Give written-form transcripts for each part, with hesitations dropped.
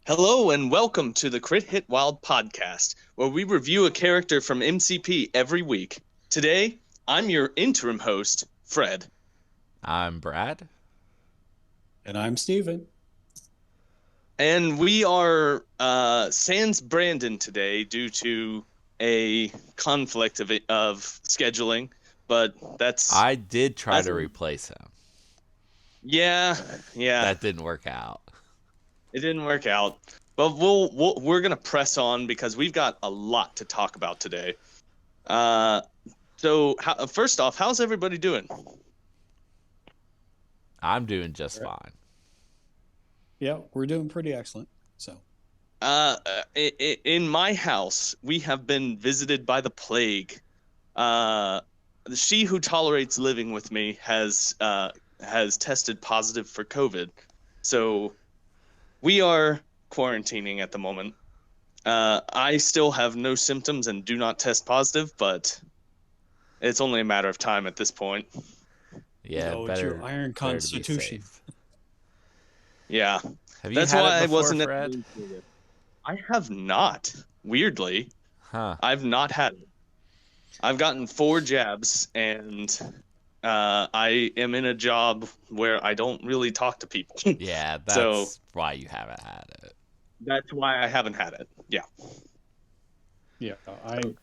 Hello and welcome to the Crit Hit Wild podcast, where we review a character from MCP every week. Today, I'm your interim host, Fred. I'm Brad. And I'm Steven. And we are sans Brandon today due to a conflict of scheduling, but I did try to replace him. Yeah. That didn't work out. It didn't work out. But we're going to press on because we've got a lot to talk about today. First off, how's everybody doing? I'm doing just fine. Yeah, we're doing pretty excellent. So, in my house, we have been visited by the plague. She who tolerates living with me has tested positive for COVID, so we are quarantining at the moment. I still have no symptoms and do not test positive, but it's only a matter of time at this point. Yeah, it's your iron constitution. Yeah. Have you had it before, Fred? I have not. Weirdly. Huh. I've not had it. I've gotten 4 jabs, and I am in a job where I don't really talk to people. Yeah, that's why you haven't had it. That's why I haven't had it. Yeah. Yeah,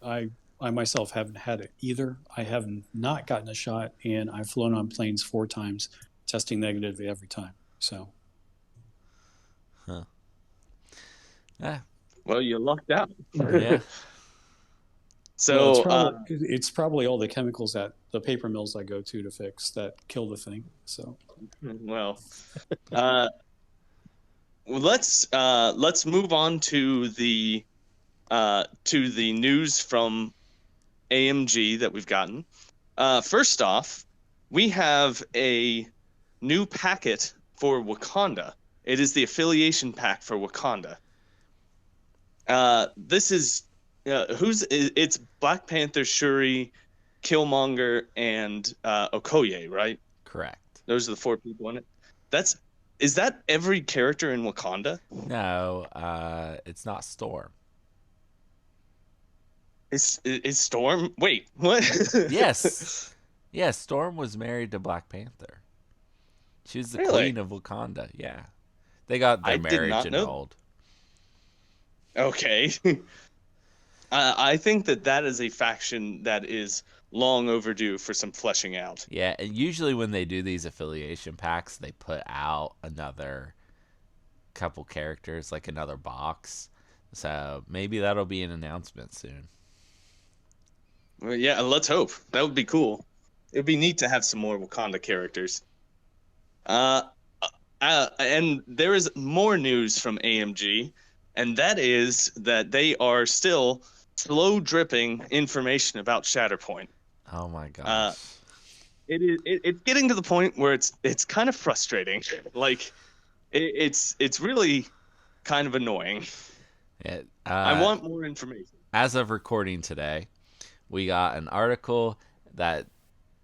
I myself haven't had it either. I have not gotten a shot, and I've flown on planes 4 times, testing negative every time. So. Huh. Yeah. Well, you lucked out. Yeah. So it's probably all the chemicals at the paper mills I go to fix that kill the thing. So, well, let's move on to the news from AMG that we've gotten. First off, we have a new packet for Wakanda. It is the affiliation pack for Wakanda. This is it's Black Panther, Shuri, Killmonger, and Okoye, right? Correct. Those are the 4 people in it. Is that every character in Wakanda? No, it's not Storm. Is Storm? Wait, what? Yes. Yeah, Storm was married to Black Panther. She was the queen of Wakanda. Yeah. They got their marriage annulled. Okay. I think that is a faction that is long overdue for some fleshing out. Yeah, and usually when they do these affiliation packs, they put out another couple characters, like another box. So maybe that'll be an announcement soon. Well, yeah, let's hope. That would be cool. It'd be neat to have some more Wakanda characters. And there is more news from AMG, and that is that they are still slow dripping information about Shatterpoint. Oh my gosh. It's getting to the point where it's kind of frustrating. Like it's really kind of annoying. I want more information. As of recording today, we got an article that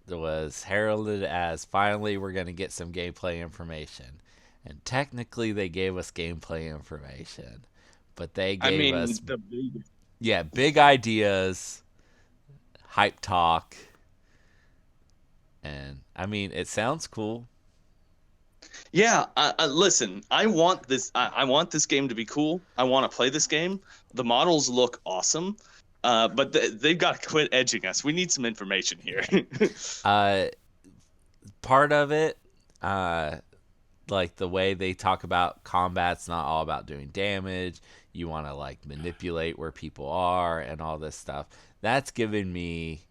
was heralded as finally we're going to get some gameplay information. And technically they gave us gameplay information, but they gave us big ideas, hype talk, and I mean it sounds cool. Yeah, listen, I want this game to be cool. I want to play this game. The models look awesome. But they've got to quit edging us. We need some information here. Part of it, like the way they talk about combat's not all about doing damage. You want to like manipulate where people are and all this stuff. That's giving me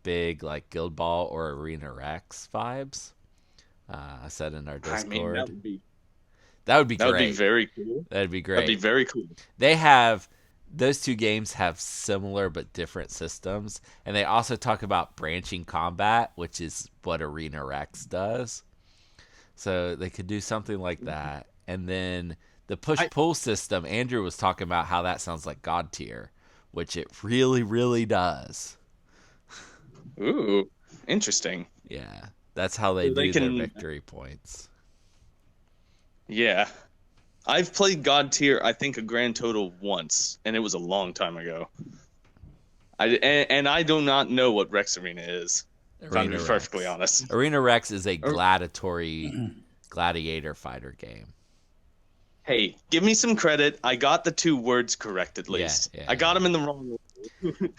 big like Guild Ball or Arena Rex vibes. I said in our Discord. I mean, that would be great. That would be very cool. That'd be great. That'd be very cool. Those 2 games have similar but different systems, and they also talk about branching combat, which is what Arena Rex does. So they could do something like that. And then the push-pull system, Andrew was talking about how that sounds like God tier, which it really, really does. Ooh, interesting. Yeah, that's how they do their victory points. Yeah. I've played God Tier, I think, a grand total once, and it was a long time ago. And I do not know what Rex Arena is, if I'm to be perfectly honest. Arena Rex is a gladiator fighter game. Hey, give me some credit. I got the 2 words correct at least. I got them in the wrong way.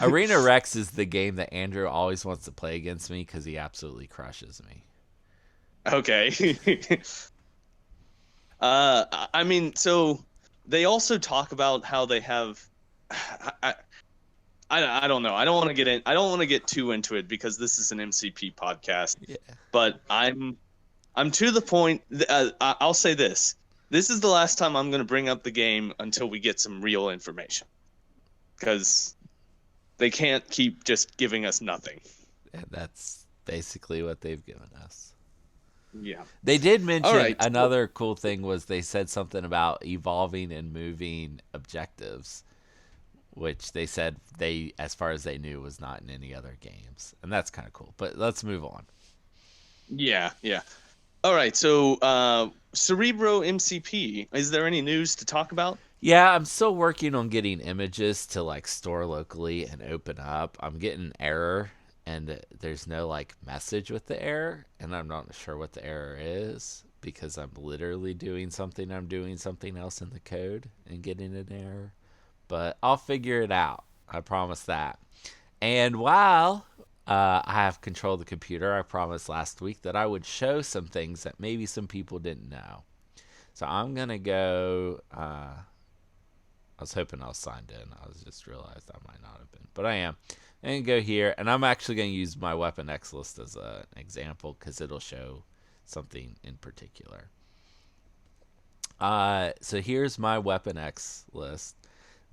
Arena Rex is the game that Andrew always wants to play against me because he absolutely crushes me. Okay. I mean, so they also talk about how they have. I don't know. I don't want to get too into it because this is an MCP podcast. Yeah. But I'm to the point. I'll say this. This is the last time I'm going to bring up the game until we get some real information, because they can't keep just giving us nothing. And that's basically what they've given us. Yeah. They did mention another cool thing was they said something about evolving and moving objectives, which they said as far as they knew, was not in any other games. And that's kind of cool. But let's move on. Yeah. All right, so Cerebro MCP, is there any news to talk about? Yeah, I'm still working on getting images to like store locally and open up. I'm getting an error, and there's no like message with the error, and I'm not sure what the error is because I'm literally doing something. I'm doing something else in the code and getting an error, but I'll figure it out. I promise that. And while I have control of the computer, I promised last week that I would show some things that maybe some people didn't know. So I'm going to go... I was hoping I was signed in. I was just realized I might not have been. But I am. And go here. And I'm actually going to use my Weapon X list as an example because it'll show something in particular. So here's my Weapon X list.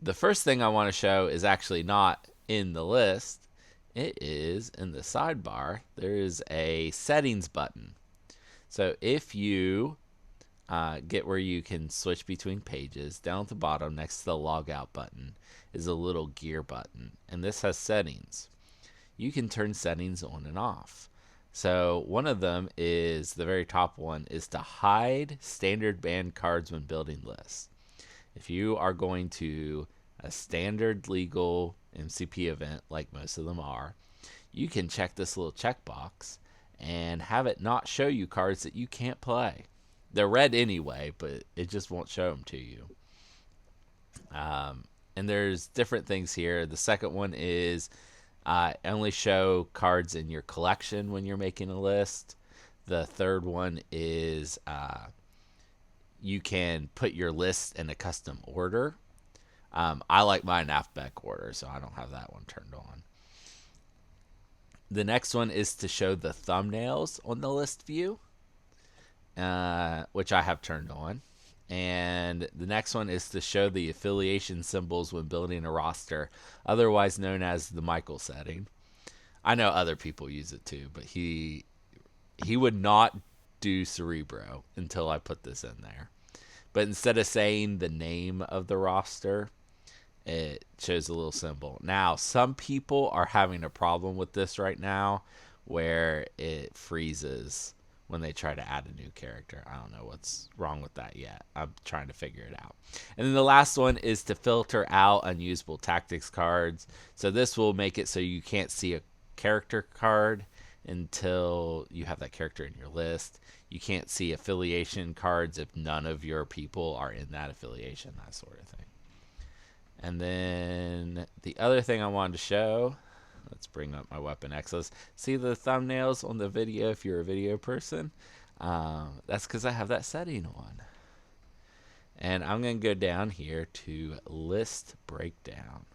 The first thing I want to show is actually not in the list. It is in the sidebar. There is a settings button. So if you get where you can switch between pages, down at the bottom next to the logout button is a little gear button. And this has settings. You can turn settings on and off. So one of them is, the very top one, is to hide standard banned cards when building lists. If you are going to a standard legal MCP event, like most of them are, you can check this little checkbox and have it not show you cards that you can't play. They're red anyway, but it just won't show them to you. And there's different things here. The second one is only show cards in your collection when you're making a list. The third one is you can put your list in a custom order. I like mine alphabetical order, so I don't have that one turned on. The next one is to show the thumbnails on the list view, which I have turned on. And the next one is to show the affiliation symbols when building a roster, otherwise known as the Michael setting. I know other people use it too, but he would not do Cerebro until I put this in there. But instead of saying the name of the roster, it shows a little symbol. Now, some people are having a problem with this right now where it freezes when they try to add a new character. I don't know what's wrong with that yet. I'm trying to figure it out. And then the last one is to filter out unusable tactics cards. So this will make it so you can't see a character card until you have that character in your list. You can't see affiliation cards if none of your people are in that affiliation, that sort of thing. And then the other thing I wanted to show, let's bring up my Weapon X list. See the thumbnails on the video if you're a video person? That's because I have that setting on. And I'm going to go down here to list breakdown.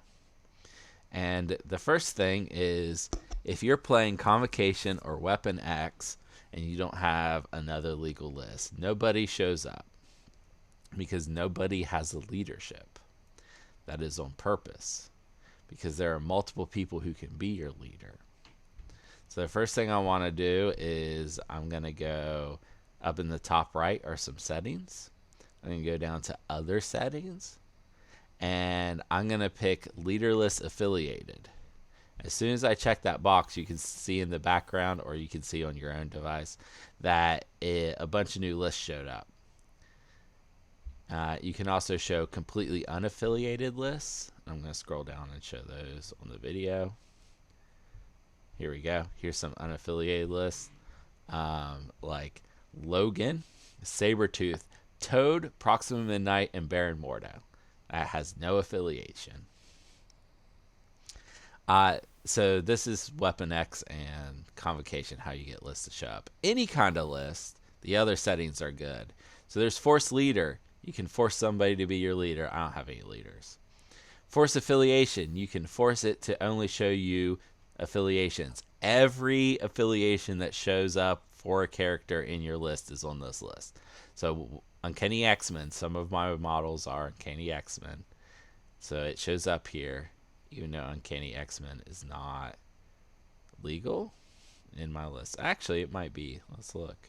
And the first thing is, if you're playing Convocation or Weapon X and you don't have another legal list, nobody shows up because nobody has a leadership. That is on purpose because there are multiple people who can be your leader. So the first thing I want to do is I'm going to go up in the top right are some settings. I'm going to go down to other settings. And I'm going to pick leaderless affiliated. As soon as I check that box, you can see in the background, or you can see on your own device, that a bunch of new lists showed up. You can also show completely unaffiliated lists. I'm going to scroll down and show those on the video. Here we go. Here's some unaffiliated lists, like Logan, Sabretooth, Toad, Proxima Midnight, and Baron Mordo. That has no affiliation. So this is Weapon X and Convocation, how you get lists to show up. Any kind of list, the other settings are good. So there's Force Leader. You can force somebody to be your leader. I don't have any leaders. Force Affiliation. You can force it to only show you affiliations. Every affiliation that shows up for a character in your list is on this list. So Uncanny X-Men, some of my models are Uncanny X-Men. So it shows up here, even though Uncanny X-Men is not legal in my list. Actually, it might be. Let's look.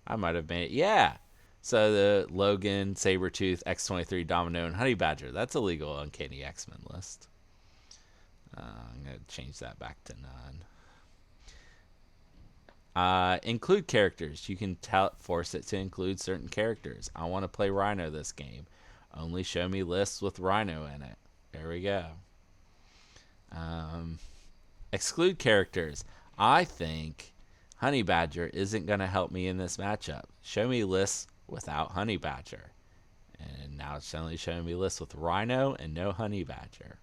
I might have made it. Yeah. So the Logan, Sabretooth, X-23, Domino, and Honey Badger. That's a legal Uncanny X-Men list. I'm going to change that back to none. Include characters. You can force it to include certain characters. I want to play Rhino this game. Only show me lists with Rhino in it. There we go. Exclude characters. I think Honey Badger isn't going to help me in this matchup. Show me lists without Honey Badger. And now it's only showing me lists with Rhino and no Honey Badger.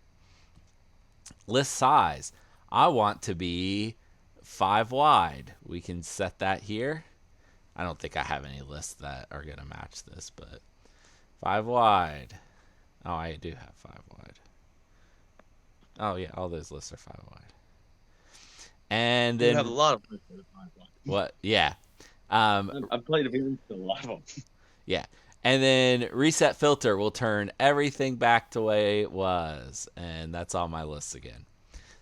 List size. I want to be 5 wide. We can set that here. I don't think I have any lists that are going to match this, but 5 wide. Oh, I do have 5 wide. Oh, yeah, all those lists are 5 wide. And then You have a lot of lists that are 5 wide. What? Yeah. I've played a lot of them. Yeah. And then reset filter will turn everything back to the way it was. And that's all my lists again.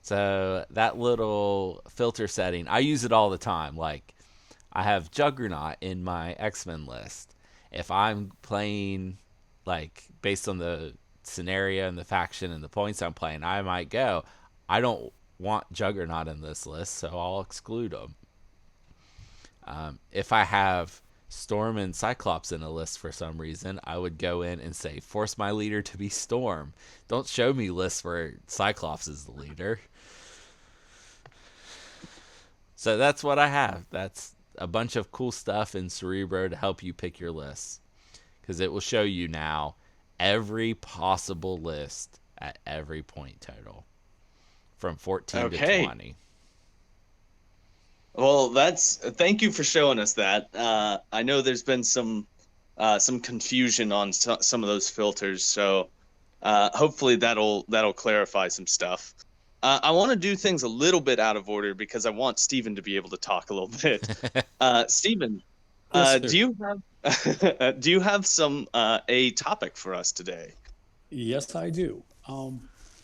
So that little filter setting, I use it all the time. Like, I have Juggernaut in my X-Men list. If I'm playing, like, based on the scenario and the faction and the points I'm playing, I might go, I don't want Juggernaut in this list, so I'll exclude them. If I have Storm and Cyclops in a list for some reason, I would go in and say, force my leader to be Storm. Don't show me lists where Cyclops is the leader. So that's what I have. That's a bunch of cool stuff in Cerebro to help you pick your lists. Because it will show you now every possible list at every point total. From 14 to 20. Well, thank you for showing us that. I know there's been some confusion on some of those filters, so hopefully that'll clarify some stuff. I want to do things a little bit out of order because I want Steven to be able to talk a little bit. Steven, Yes, do you have a topic for us today? Yes, I do.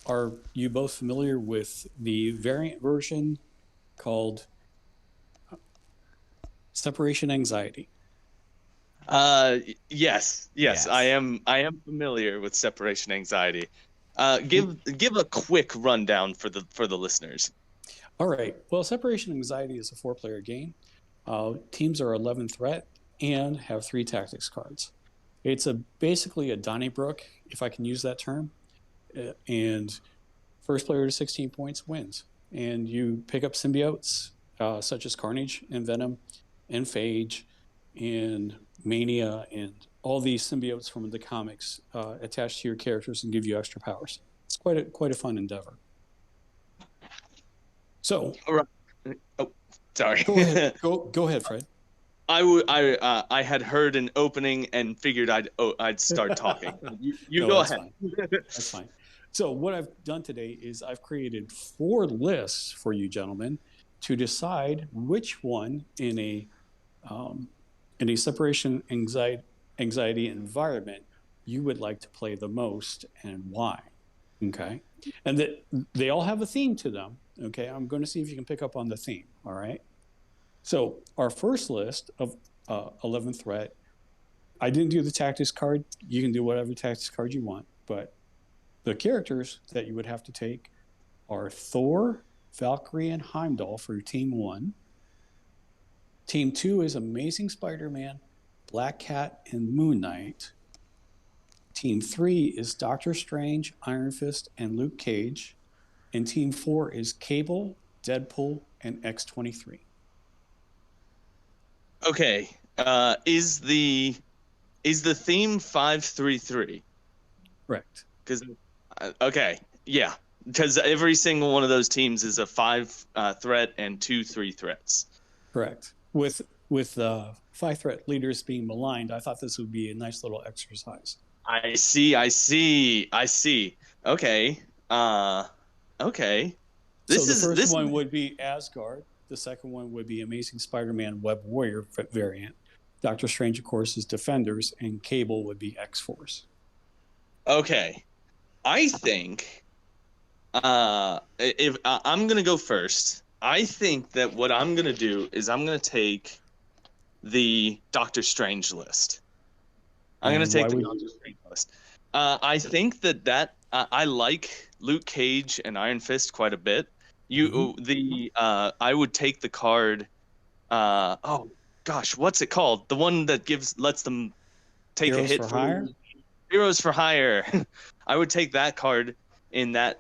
Are you both familiar with the variant version called Separation Anxiety? Yes, I am familiar with separation anxiety. Give a quick rundown for the listeners. All right. Well, Separation Anxiety is a 4-player game. Teams are 11 threat and have 3 tactics cards. It's basically a Donnybrook, if I can use that term. And first player to 16 points wins. And you pick up symbiotes such as Carnage and Venom and Phage and Mania and all these symbiotes from the comics attached to your characters and give you extra powers. It's quite a fun endeavor. So, all right. Oh, sorry. Go ahead, Fred. I had heard an opening and figured I'd start talking. You No, go that's ahead. Fine. That's fine. So what I've done today is I've created 4 lists for you gentlemen to decide which one in a separation anxiety environment you would like to play the most and why. Okay, and that they all have a theme to them. Okay, I'm going to see if you can pick up on the theme. All right. So our first list of 11 threat, I didn't do the tactics card. You can do whatever tactics card you want, but the characters that you would have to take are Thor, Valkyrie, and Heimdall for Team 1. Team 2 is Amazing Spider-Man, Black Cat, and Moon Knight. Team 3 is Doctor Strange, Iron Fist, and Luke Cage. And Team 4 is Cable, Deadpool, and X-23. Okay. Is the theme 533? Correct. Because okay, yeah, because every single one of those teams is a 5 threat and 2 3 threats. Correct. With 5 threat leaders being maligned, I thought this would be a nice little exercise. I see. Okay. Okay. So the first one would be Asgard. The second one would be Amazing Spider-Man Web Warrior variant. Doctor Strange, of course, is Defenders, and Cable would be X-Force. Okay. I think if I'm going to go first, I think that what I'm going to do is I'm going to take the Doctor Strange list. I'm going to take the Doctor Strange list. I think that I like Luke Cage and Iron Fist quite a bit. I would take the card. Oh gosh, what's it called? The one that lets them take Heroes a hit for hire. Heroes for Hire. I would take that card in that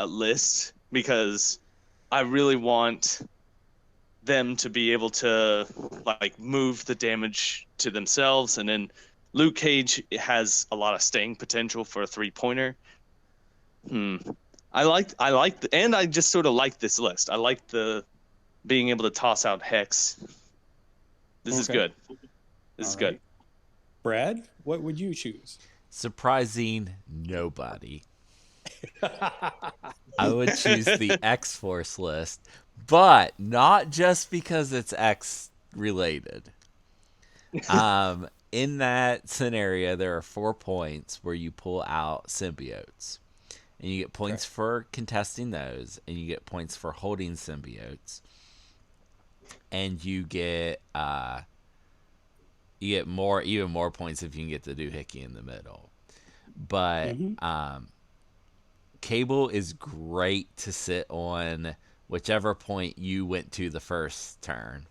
list because I really want them to be able to like move the damage to themselves, and then Luke Cage has a lot of staying potential for a 3-pointer. And I just sort of like this list. I like the being able to toss out Hex. This is good. This is good. Brad, what would you choose? Surprising nobody. I would choose the X-Force list, but not just because it's X related. In that scenario, there are 4 points where you pull out symbiotes. And you get points for contesting those, and you get points for holding symbiotes. And you get even more points if you can get the doohickey in the middle. But Cable is great to sit on whichever point you went to the first turn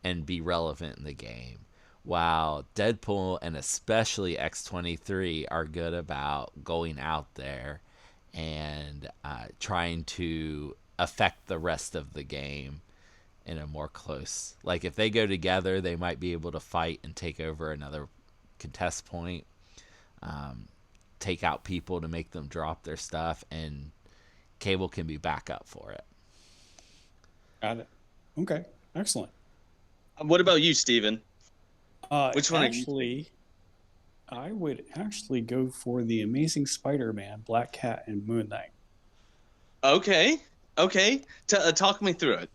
and be relevant in the game. While Deadpool and especially X-23 are good about going out there and trying to affect the rest of the game in a more close. Like if they go together, they might be able to fight and take over another contest point, take out people to make them drop their stuff, and Cable can be backup for it. Got it. Okay, excellent. What about you, Steven? Which one? Actually, I would actually go for the Amazing Spider-Man, Black Cat, and Moon Knight. Okay. Talk me through it.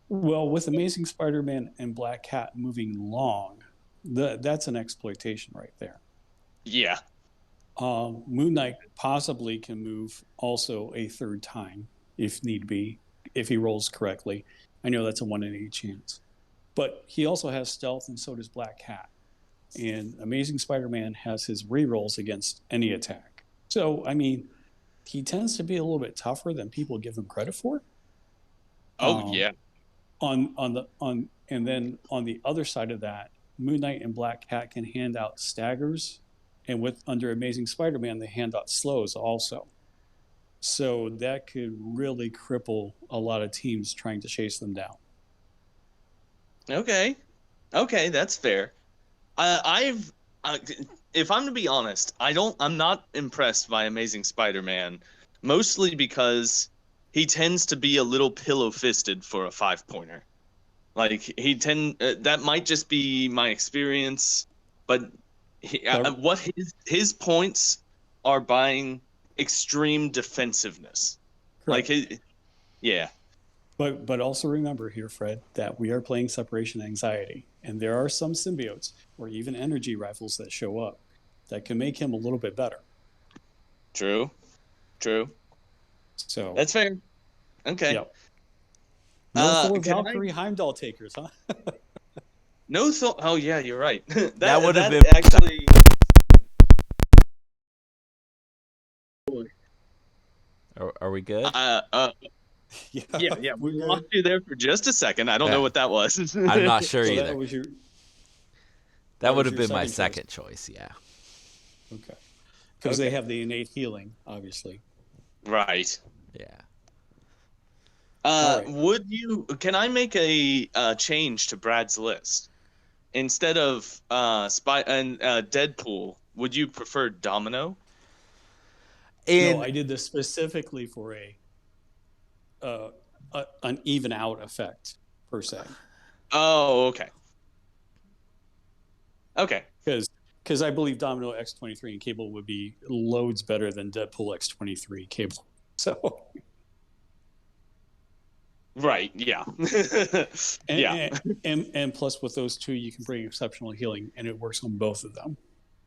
Well, with Amazing Spider-Man and Black Cat moving long, that's an exploitation right there. Yeah. Moon Knight possibly can move also a third time if need be, if he rolls correctly. I know that's a 1 in 8 chance. But he also has stealth, and so does Black Cat. And Amazing Spider-Man has his rerolls against any attack. So, I mean, he tends to be a little bit tougher than people give him credit for. Yeah. And then on the other side of that, Moon Knight and Black Cat can hand out staggers, and under Amazing Spider-Man, they hand out slows also. So that could really cripple a lot of teams trying to chase them down. Okay, that's fair. If I'm to be honest, I'm not impressed by Amazing Spider-Man, mostly because he tends to be a little pillow-fisted for a 5-pointer. Like that might just be my experience, but his points are buying extreme defensiveness. Correct. Yeah. But also remember here, Fred, that we are playing Separation Anxiety, and there are some symbiotes or even energy rifles that show up that can make him a little bit better. True. So that's fair. Okay. Yep. No Thor Valkyrie Heimdall takers, huh? No Thor. Oh yeah, you're right. that would have been actually. Are we good? Yeah. We lost you there for just a second. I don't know what that was. I'm not sure either. That would have been my second choice. Yeah. Okay. Because they Okay. have the innate healing, obviously. Right. Yeah. All right. Can I make a change to Brad's list? Instead of Deadpool, would you prefer Domino? No, And I did this specifically for an even out effect per se. Oh, okay. Okay. Because I believe Domino X23 and Cable would be loads better than Deadpool X23 Cable. So Right. Yeah. Yeah. and, and plus with those two, you can bring exceptional healing, and it works on both of them.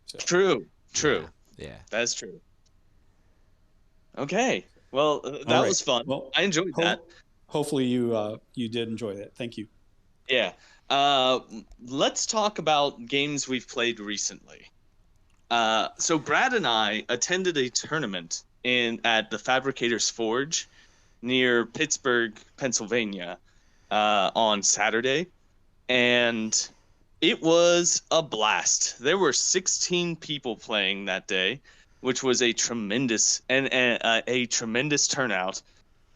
So True. yeah, True. yeah. That's true. Okay. Well, all that right. was fun. Well, I enjoyed that. hopefully you did enjoy that. Thank you. Yeah. Uh, let's talk about games we've played recently. So Brad and I attended a tournament at the Fabricators Forge near Pittsburgh, Pennsylvania, on Saturday, and it was a blast. There were 16 people playing that day, which was a tremendous a tremendous turnout,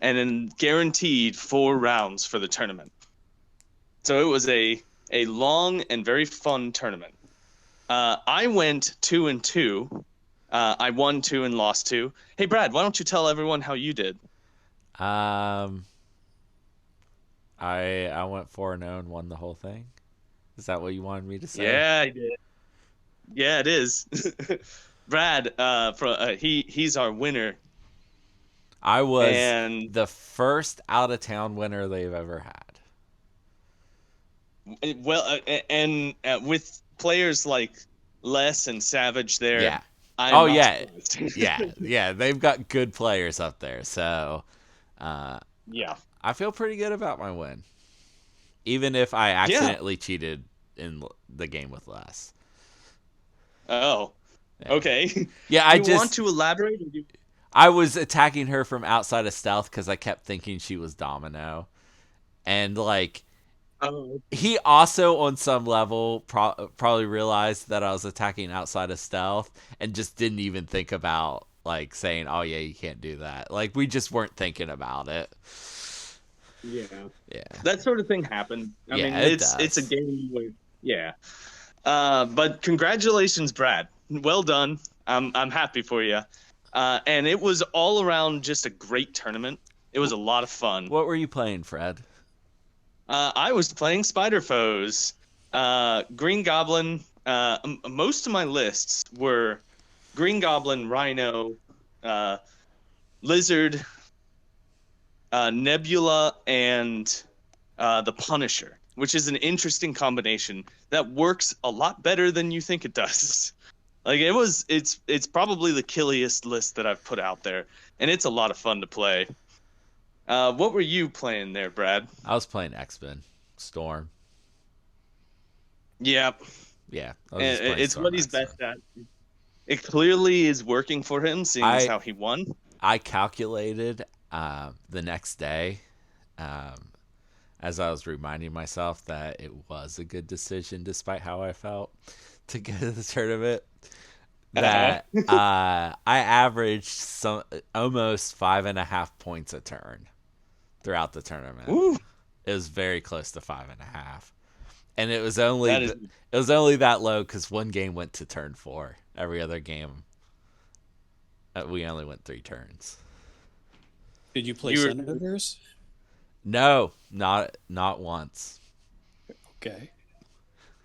and then guaranteed 4 rounds for the tournament. So it was a long and very fun tournament. I went 2-2. I won 2 and lost 2. Hey Brad, why don't you tell everyone how you did? Um, I went 4-0 and won the whole thing. Is that what you wanted me to say? Yeah, I did. Yeah, it is. Brad, he's our winner, I was and the first out of town winner they've ever had. with players like Les and Savage there, Yeah. I'm Oh not yeah. surprised. Yeah. They've got good players up there, so uh, Yeah. I feel pretty good about my win, even if I Yeah. accidentally cheated in the game with Les. Oh. Yeah. Okay. Yeah. Do you want to elaborate? I was attacking her from outside of stealth because I kept thinking she was Domino, and like Oh. he also on some level probably realized that I was attacking outside of stealth and just didn't even think about like saying, "Oh yeah, you can't do that." Like we just weren't thinking about it. Yeah. Yeah, That sort of thing happened. I yeah, mean, it it's a does. game where, yeah. But congratulations, Brad. Well done. I'm happy for you. And it was all around just a great tournament. It was a lot of fun. What were you playing, Fred? I was playing Spider Foes, Green Goblin. Most of my lists were Green Goblin, Rhino, uh, Lizard, Nebula, and the Punisher, which is an interesting combination that works a lot better than you think it does. Like it's probably the killiest list that I've put out there, and it's a lot of fun to play. What were you playing there, Brad? I was playing X-Men Storm. Yeah, Yeah, I was and just playing it's what Storm he's X-Men. best at. It clearly is working for him, seeing as I how he won. I calculated the next day, um, as I was reminding myself that it was a good decision, despite how I felt, to go to the tournament. Uh-huh. That I averaged almost 5.5 points a turn throughout the tournament. Ooh, It was very close to 5.5, and that is. it was only that low because one game went to turn 4. Every other game, we only went 3 turns. Did you play You were. Senators? No, not once. Okay.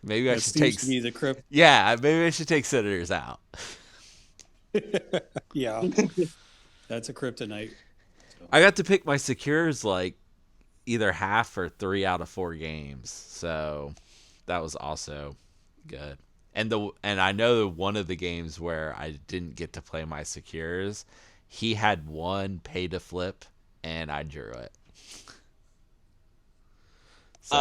Maybe I That should seems take. to be the crypt. Yeah, maybe I should take Senators out. Yeah, that's a kryptonite. I got to pick my secures like either half or 3 out of 4 games, so that was also good. And I know one of the games where I didn't get to play my secures, he had one pay to flip, and I drew it. So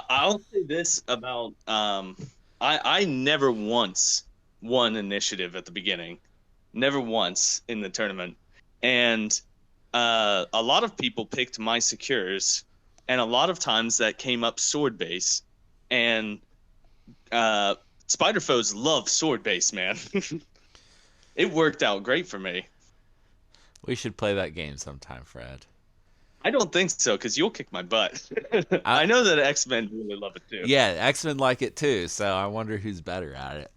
I'll say this about I never once won initiative at the beginning, never once in the tournament, and a lot of people picked my secures, and a lot of times that came up sword base, and Spider foes love sword base, man. It worked out great for me. We should play that game sometime, Fred. I don't think so, because you'll kick my butt. I, I know that X-Men really love it too. yeah, X-Men like it too, so I wonder who's better at it.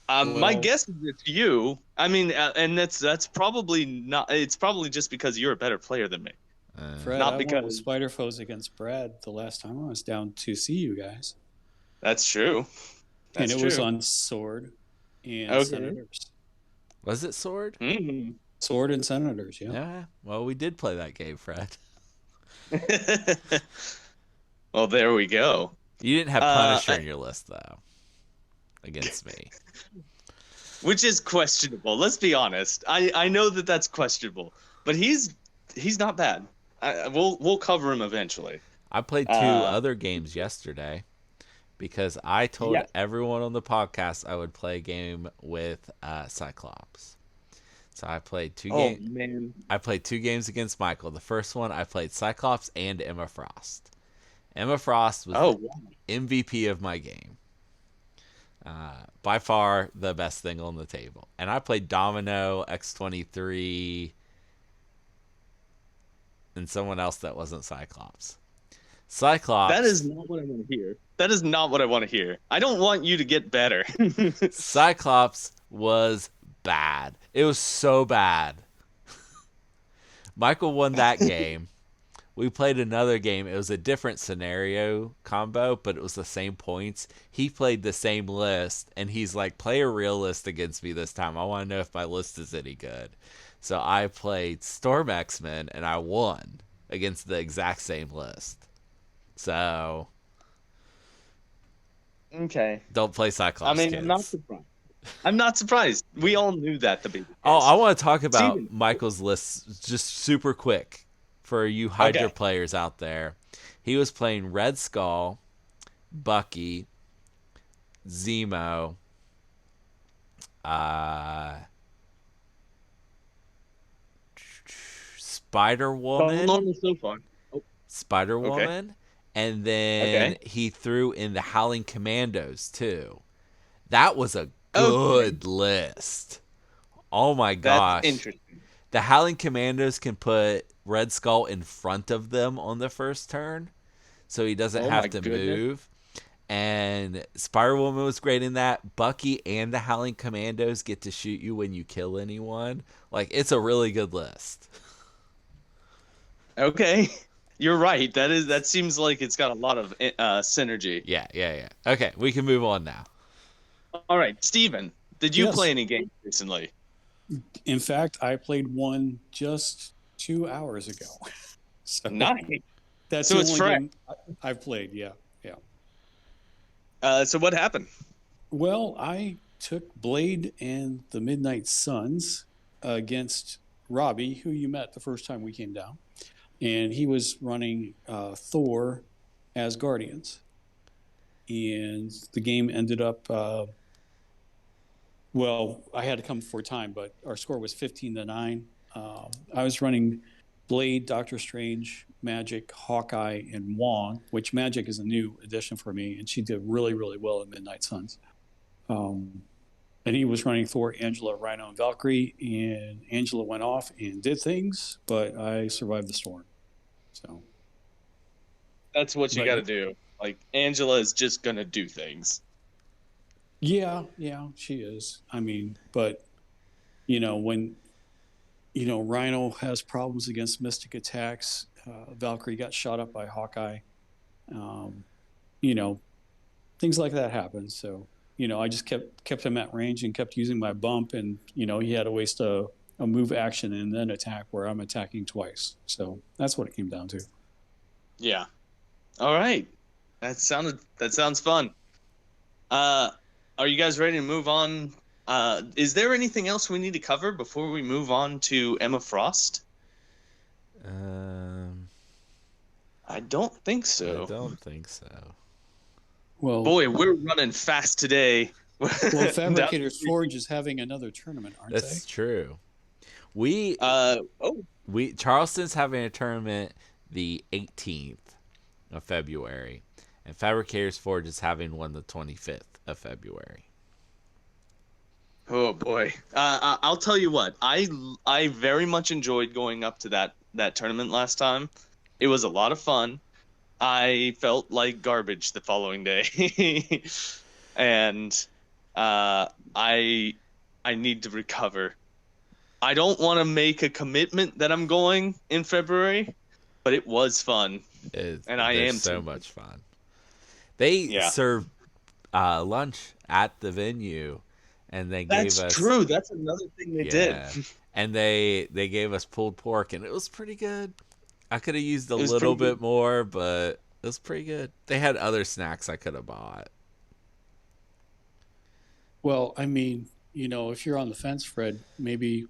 My Well, guess is it's you. I mean, and that's probably not. It's probably just because you're a better player than me, Fred, not I won with because Spider Foes against Brad the last time I was down to see you guys. that's true. And That's it was true. on Sword and Okay. Senators. Was it Sword? Mhm. Sword and Senators, yeah. Yeah. Well, we did play that game, Fred. Well, there we go. You didn't have Punisher in your list though, against me. Which is questionable. Let's be honest. I know that that's questionable, but he's not bad. We'll cover him eventually. I played 2 other games yesterday because I told Yeah. everyone on the podcast I would play a game with Cyclops. So I played 2 Oh games. man. I played 2 games against Michael. The first one I played Cyclops and Emma Frost. Emma Frost was Oh the wow. MVP of my game. By far the best thing on the table. And I played Domino, X-23, and someone else that wasn't Cyclops. Cyclops. That is not what I want to hear. That is not what I want to hear. I don't want you to get better. Cyclops was bad. It was so bad. Michael won that game. We played another game. It was a different scenario combo, but it was the same points. He played the same list, and he's like, play a real list against me this time. I want to know if my list is any good. So I played Storm X-Men, and I won against the exact same list. So Okay. don't play Cyclops, I mean, kids. I'm not surprised. I'm not surprised. We all knew that to be the case. Oh, I want to talk about Steven. Michael's list just super quick for you Hydra Okay. players out there. He was playing Red Skull, Bucky, Zemo, Spider Woman, Normal so far. Oh, Spider okay. Woman, and then he threw in the Howling Commandos too. That was a good list. Oh my That's gosh. interesting. The Howling Commandos can put Red Skull in front of them on the first turn, so he doesn't Oh my have to goodness. move. And Spider Woman was great in that. Bucky and the Howling Commandos get to shoot you when you kill anyone. Like, it's a really good list. Okay. You're right. That seems like it's got a lot of synergy. Yeah. Okay, we can move on now. All right, Steven, did you Yes. play any games recently? In fact, I played one just 2 hours ago. So Nice. that's So the it's only fresh. game I've played. Yeah. So what happened? Well, I took Blade and the Midnight Suns against Robbie, who you met the first time we came down, and he was running Thor as Guardians, and the game ended up. Well, I had to come before time, but our score was 15-9. I was running Blade, Doctor Strange, Magic, Hawkeye, and Wong, which Magic is a new addition for me, and she did really, really well in Midnight Suns. And he was running Thor, Angela, Rhino, and Valkyrie, and Angela went off and did things, but I survived the storm. So That's what you But- got to do. Like Angela is just gonna do things. yeah, she is. I mean, but when Rhino has problems against mystic attacks, Valkyrie got shot up by Hawkeye. Things like that happen. So I just kept him at range and kept using my bump, and he had to waste a move action and then attack where I'm attacking twice. So that's what it came down to. Yeah. All right. That sounds fun. Are you guys ready to move on? Is there anything else we need to cover before we move on to Emma Frost? I don't think so. I don't think so. Well, Boy, we're running fast today. Fabricators Forge is having another tournament, aren't That's they? true. We Charleston's having a tournament the 18th of February, and Fabricators Forge is having one the 25th of February. Oh boy. I'll tell you what. I very much enjoyed going up to that tournament last time. It was a lot of fun. I felt like garbage the following day, and I need to recover. I don't want to make a commitment that I'm going in February, but it was fun, and I They're am so tempted. much fun. They Yeah, serve lunch at the venue, and they gave that's us true. That's another thing they did. yeah, and they gave us pulled pork, and it was pretty good. I could have used a It was little pretty good. bit more, but it was pretty good. They had other snacks I could have bought. Well, I mean, if you're on the fence, Fred, maybe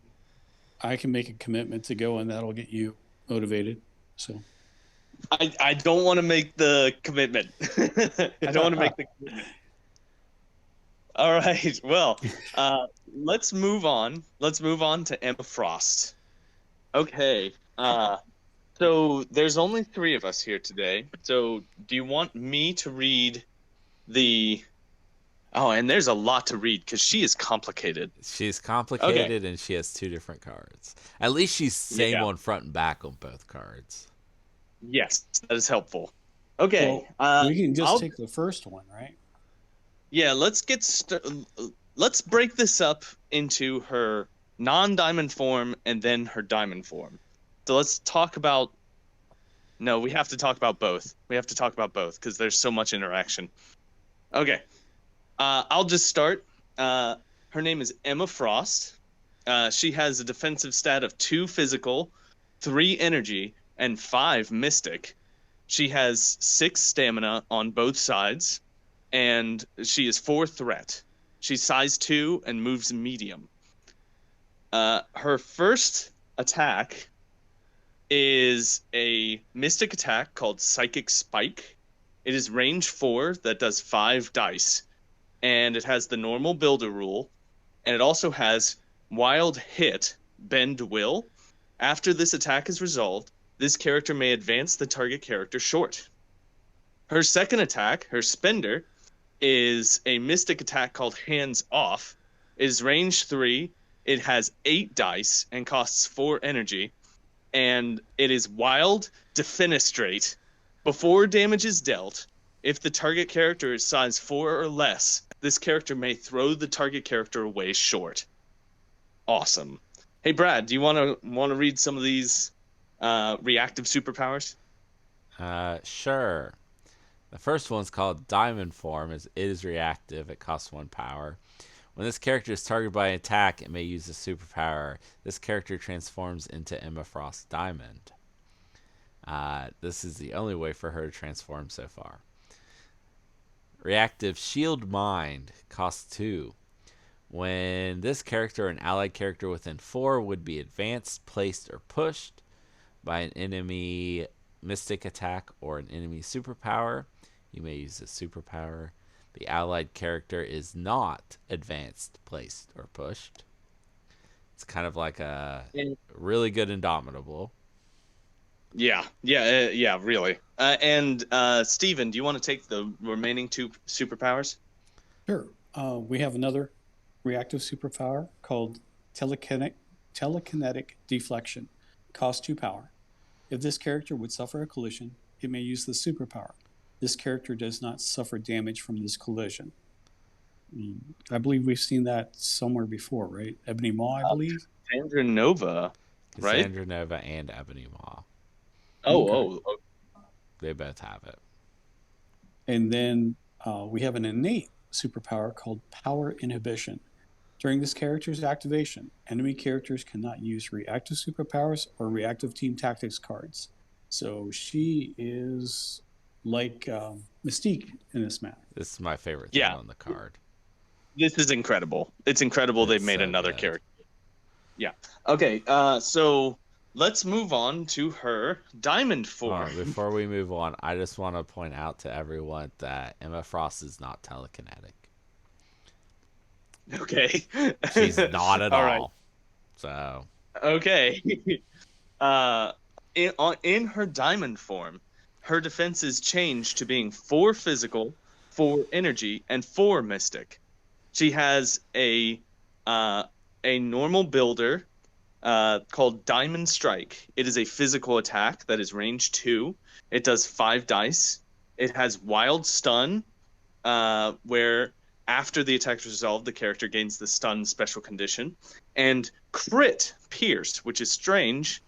I can make a commitment to go, and that'll get you motivated. So, I don't want to make the commitment. I don't want to make the commitment. All right. Well, let's move on. Let's move on to Emma Frost. Okay. So there's only three of us here today. So do you want me to read the? Oh, and there's a lot to read because she is complicated. She's Okay. complicated, and she has two different cards. At least she's same Yeah. on front and back on both cards. Yes, that is helpful. Okay. well, we can just I'll take the first one, right? Yeah, let's break this up into her non-diamond form and then her diamond form. So let's talk about No, we have to talk about both. We have to talk about both because there's so much interaction. Okay. I'll just start. Her name is Emma Frost. She has a defensive stat of 2 physical, 3 energy, and 5 mystic. She has 6 stamina on both sides, and she is 4 threat. She's size 2 and moves medium. Her first attack is a mystic attack called Psychic Spike. It is range 4 that does 5 dice, and it has the normal builder rule, and it also has Wild Hit, Bend Will. After this attack is resolved, this character may advance the target character short. Her second attack, her Spender, is a mystic attack called Hands Off. It is range 3, it has 8 dice, and costs 4 energy, and it is Wild Defenestrate. Before damage is dealt, if the target character is size 4 or less, this character may throw the target character away short. Awesome. Hey Brad, do you want to read some of these reactive superpowers? Sure. The first one's called Diamond Form. It is reactive. It costs 1 power. When this character is targeted by an attack, it may use a superpower. This character transforms into Emma Frost Diamond. This is the only way for her to transform so far. Reactive Shield Mind costs 2. When this character or an allied character within 4 would be advanced, placed, or pushed by an enemy mystic attack or an enemy superpower, you may use this superpower. The allied character is not advanced, placed, or pushed. It's kind of like a really good Indomitable. Yeah, really. And Steven, do you want to take the remaining 2 superpowers? Sure. We have another reactive superpower called telekinetic deflection. Cost 2 power. If this character would suffer a collision, it may use the superpower. This character does not suffer damage from this collision. I believe we've seen that somewhere before, right? Ebony Maw, I believe. Cassandra Nova, right? Cassandra Nova and Ebony Maw. Oh. They both have it. And then we have an innate superpower called Power Inhibition. During this character's activation, enemy characters cannot use reactive superpowers or reactive team tactics cards. So she is like Mystique in this map. This is my favorite thing on the card. This is incredible. It's incredible they've made another character. Yeah. Okay, so let's move on to her diamond form. Before we move on, I just want to point out to everyone that Emma Frost is not telekinetic. Okay. She's not at all. Right. So. Okay. In her diamond form, her defenses change to being 4 physical, 4 energy, and 4 mystic. She has a uh, a normal builder called Diamond Strike. It is a physical attack that is range 2. It does 5 dice. It has Wild Stun, where after the attack is resolved, the character gains the stun special condition. And Crit Pierce, which is strange.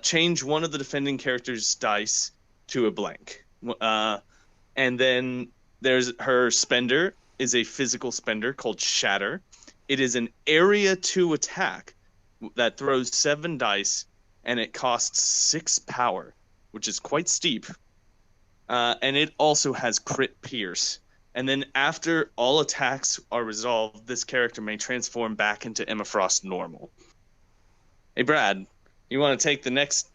Change one of the defending character's dice to a blank. And then there's her spender is a physical spender called Shatter. It is an area 2 attack that throws 7 dice, and it costs 6 power, which is quite steep. And it also has Crit Pierce. And then after all attacks are resolved, this character may transform back into Emma Frost normal. Hey, Brad, you want to take the next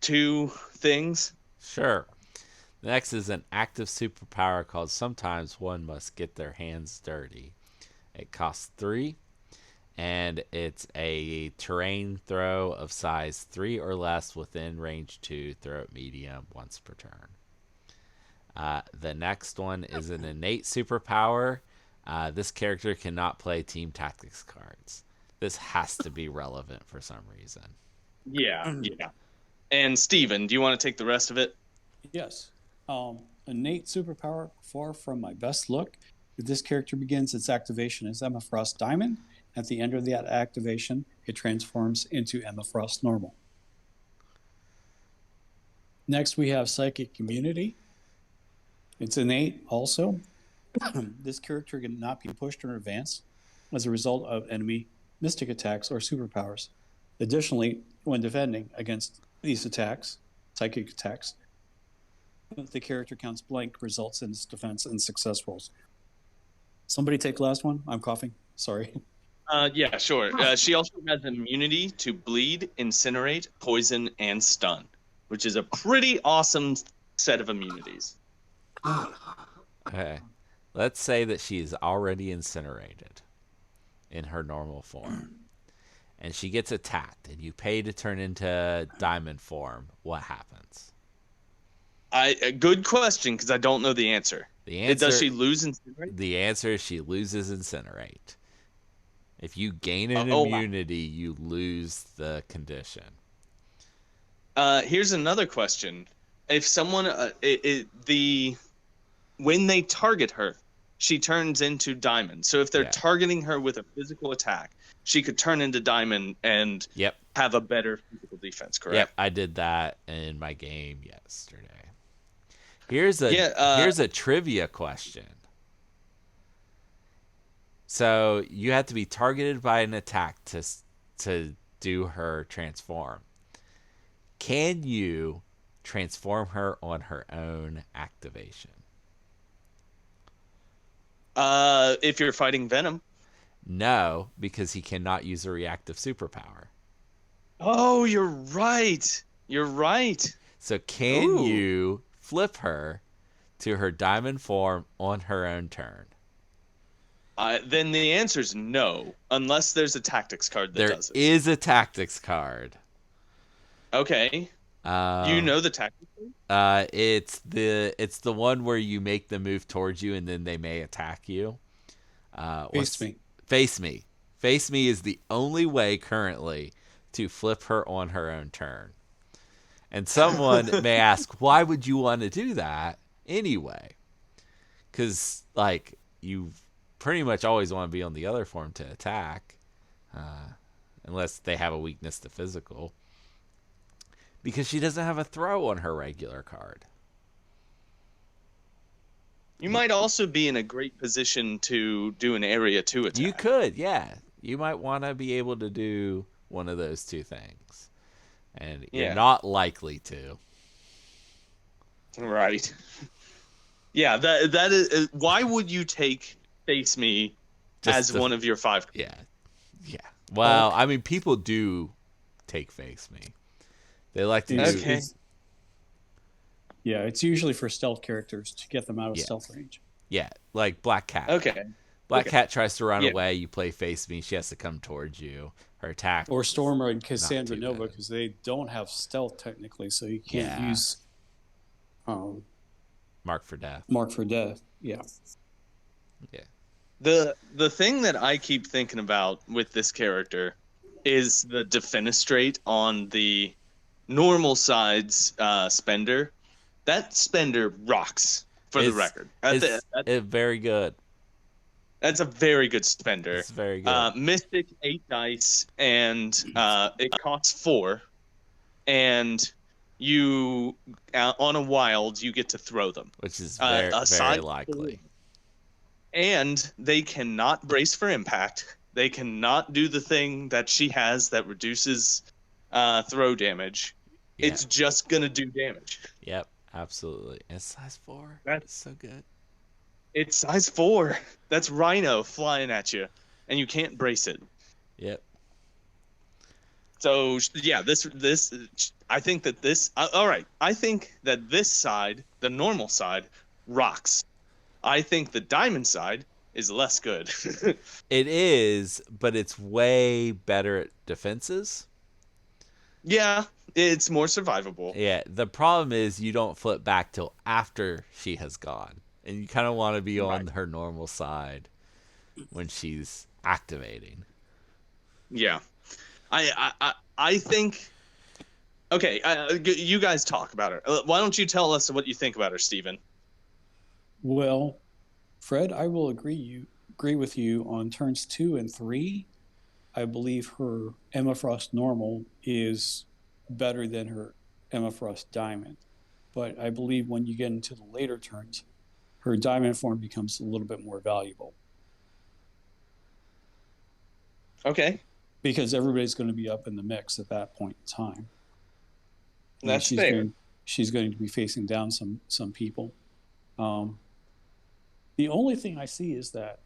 2 things? Sure. Next is an active superpower called Sometimes One Must Get Their Hands Dirty. It costs 3. And it's a terrain throw of size 3 or less within range 2. Throw it medium once per turn. The next one is an innate superpower. This character cannot play team tactics cards. This has to be relevant for some reason. Yeah. And Steven, do you want to take the rest of it? Yes. Innate superpower, far from my best look. If this character begins its activation as Emma Frost Diamond, at the end of that activation, it transforms into Emma Frost Normal. Next, we have Psychic Immunity. It's innate also. This character cannot be pushed or advanced as a result of enemy mystic attacks or superpowers. Additionally, when defending against these attacks, psychic attacks, the character counts blank results in its defense and success rolls. Somebody take the last one. I'm coughing. Sorry. Yeah, sure. She also has immunity to bleed, incinerate, poison, and stun, which is a pretty awesome set of immunities. Okay. Let's say that she is already incinerated in her normal form. And she gets attacked, and you pay to turn into diamond form. What happens? Good question, because I don't know the answer. Does she lose incinerate? The answer is she loses incinerate. If you gain an immunity, you lose the condition. Here's another question: if someone, when they target her, she turns into diamond. So if they're targeting her with a physical attack, she could turn into diamond and have a better physical defense. Correct? Yep, I did that in my game yesterday. Here's a trivia question. So you have to be targeted by an attack to do her transform. Can you transform her on her own activation? If you're fighting Venom. No, because he cannot use a reactive superpower. Oh, you're right. You're right. So can you flip her to her diamond form on her own turn? Then the answer is no, unless there's a tactics card that does it. There is a tactics card. Okay. Do you know the tactics card? It's the one where you make them move towards you and then they may attack you. Face me. Face me. Face me is the only way currently to flip her on her own turn. And someone may ask, why would you want to do that anyway? Because, like, you pretty much always want to be on the other form to attack, unless they have a weakness to physical. Because she doesn't have a throw on her regular card. You might also be in a great position to do an area 2 attack. You could, yeah. You might want to be able to do one of those two things. And you're not likely to. Right. Yeah, that is. Why would you take Face Me as one of your 5? Yeah. Well, I mean, people do take Face Me. They like to do. Yeah, it's usually for stealth characters to get them out of stealth range. Yeah, like Black Cat. Okay. Black Cat tries to run away. You play Face Me. She has to come towards you. Her attack. Or Stormer and Cassandra Nova, because they don't have stealth technically, so you can't use Mark for Death. Mark for Death. Yeah. Yeah. The thing that I keep thinking about with this character is the defenestrate on the normal side's spender. That spender rocks, for the It's record. very good. That's a very good spender. It's very good. Mystic 8 dice, and it costs 4. And you on a wild, you get to throw them, Which is very aside. likely. And they cannot brace for impact. They cannot do the thing that she has that reduces throw damage. Yeah. It's just gonna do damage. Yep, absolutely. And it's size 4. That's It's so good. It's size 4. That's Rhino flying at you, and you can't brace it. Yep. So yeah, this I think that this all right. I think that this side, the normal side, rocks. I think the diamond side is less good. It is, but it's way better at defenses. Yeah, it's more survivable. Yeah, the problem is you don't flip back till after she has gone. And you kind of want to be on her normal side when she's activating. Yeah. I think. Okay, you guys talk about her. Why don't you tell us what you think about her, Steven? Well, Fred, I will agree with you on turns 2 and 3. I believe her Emma Frost normal is better than her Emma Frost diamond. But I believe when you get into the later turns, her diamond form becomes a little bit more valuable. Okay. Because everybody's going to be up in the mix at that point in time. That's fair. She's going to be facing down some people. The only thing I see is that,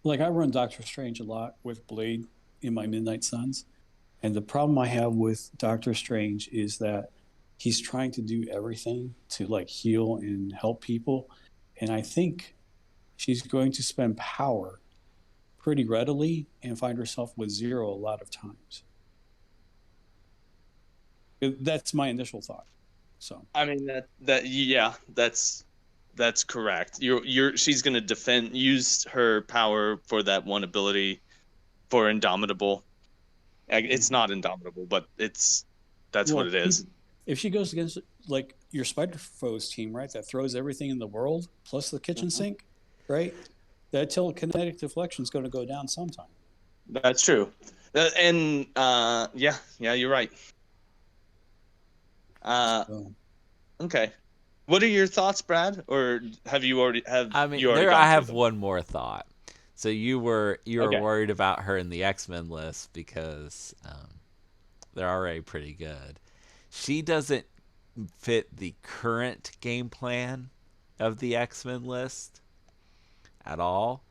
like I run Doctor Strange a lot with Blade in my Midnight Suns. And the problem I have with Doctor Strange is that he's trying to do everything to like heal and help people. And I think she's going to spend power pretty readily and find herself with 0 a lot of times. That's my initial thought. So I mean that's correct. She's going to use her power for that one ability for Indomitable. It's not Indomitable, but that's what it is. If she goes against like your Spider Foes team, right, that throws everything in the world plus the kitchen sink, right? That telekinetic deflection is going to go down sometime. That's true. And yeah, you're right. Okay. What are your thoughts, Brad? Or have you already I have one more thought. So you were Okay. worried about her in the X-Men list because they're already pretty good. She doesn't fit the current game plan of the X-Men list at all,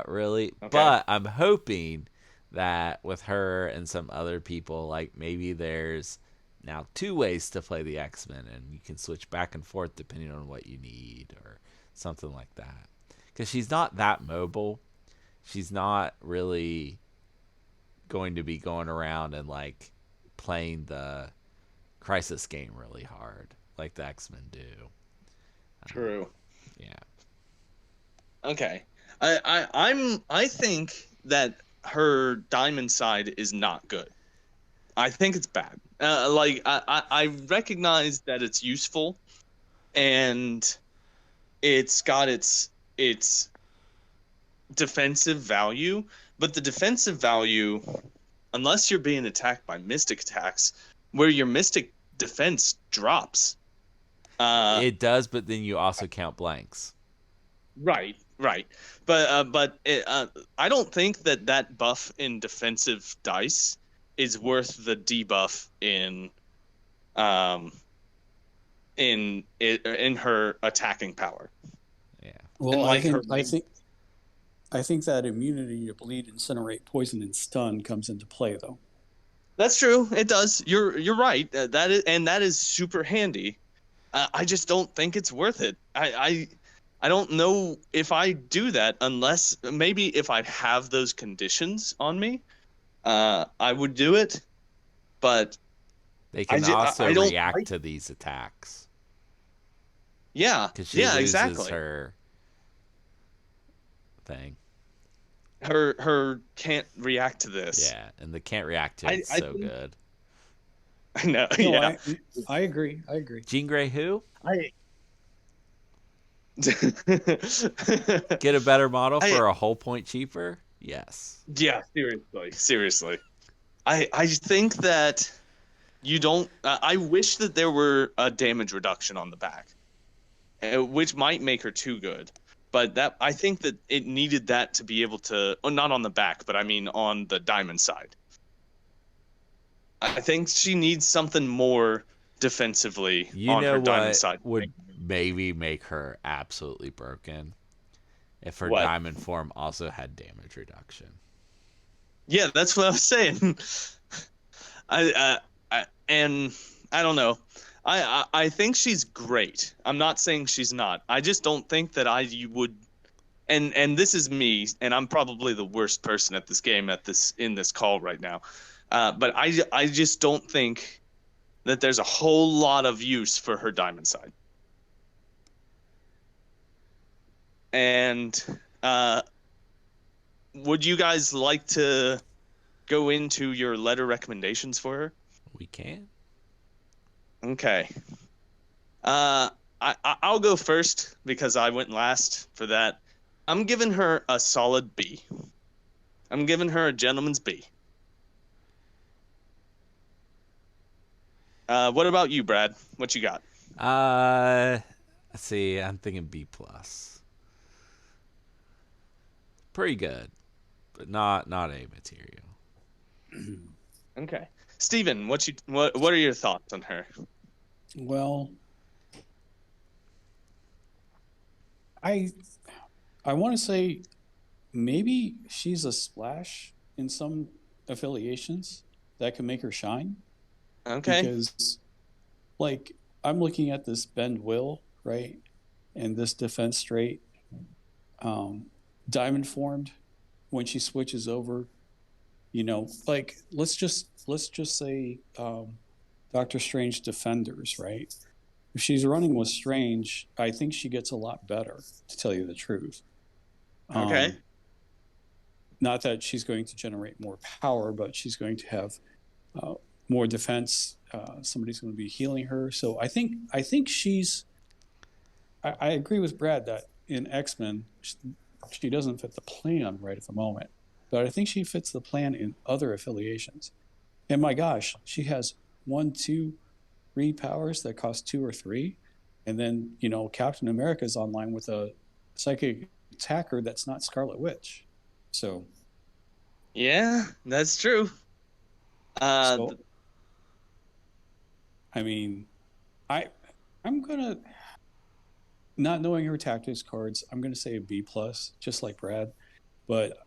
really. Okay. But I'm hoping that with her and some other people, like maybe there's now 2 ways to play the X-Men, and you can switch back and forth depending on what you need or something like that. Because she's not that mobile. She's not really going to be going around and like playing the Crisis game really hard like the X-Men do. True. Yeah. Okay. I think that her diamond side is not good. I think it's bad. I recognize that it's useful, and it's got its defensive value, but the defensive value, unless you're being attacked by mystic attacks, where your mystic defense drops. It does, but then you also count blanks. Right. But I don't think that buff in defensive dice is worth the debuff in her attacking power. Yeah. Well, I think that immunity to bleed, incinerate, poison, and stun comes into play, though. That's true. It does. You're right. That is super handy. I just don't think it's worth it. I don't know if I do that unless maybe if I have those conditions on me, I would do it. But they can also react to these attacks. Yeah. Because she loses exactly. her thing. Her can't react to this. Yeah, and the can't react to it's I so think, good. I know. No, Yeah. I agree. I agree. Jean Grey who? I Get a better model I for a whole point cheaper? Yes. yeah, seriously. I think that you don't. I wish that there were a damage reduction on the back, which might make her too good. But that I think that it needed that to be able to, well, not on the back, but I mean on the diamond side. I think she needs something more defensively You on know her diamond what side. would maybe make her absolutely broken? If her What? diamond form also had damage reduction. Yeah, that's what I was saying. And I don't know. I think she's great. I'm not saying she's not. I just don't think that you would. And this is me, and I'm probably the worst person at this game in this call right now. But I just don't think that there's a whole lot of use for her diamond side. And would you guys like to go into your letter recommendations for her? We can. Okay. I'll go first because I went last for that. I'm giving her a solid B. I'm giving her a gentleman's B. What about you, Brad? What you got? Let's see. I'm thinking B plus. Pretty good, but not A material. Okay. Steven, what are your thoughts on her? Well, I want to say maybe she's a splash in some affiliations that can make her shine. Okay. Because, like, I'm looking at this bend will, right, and this defense straight, diamond formed when she switches over. Like let's just say Doctor Strange defenders, right? If she's running with Strange, I think she gets a lot better, to tell you the truth. Okay. Not that she's going to generate more power, but she's going to have more defense. Somebody's going to be healing her. So I think she's. I agree with Brad that in X-Men, she doesn't fit the plan right at the moment, but I think she fits the plan in other affiliations. And my gosh, she has 1, 2, 3 powers that cost 2 or 3, and then Captain America's online with a psychic attacker that's not Scarlet Witch. So. Yeah, that's true. So, I mean, I'm gonna, not knowing her tactics cards, I'm gonna say a B plus, just like Brad, but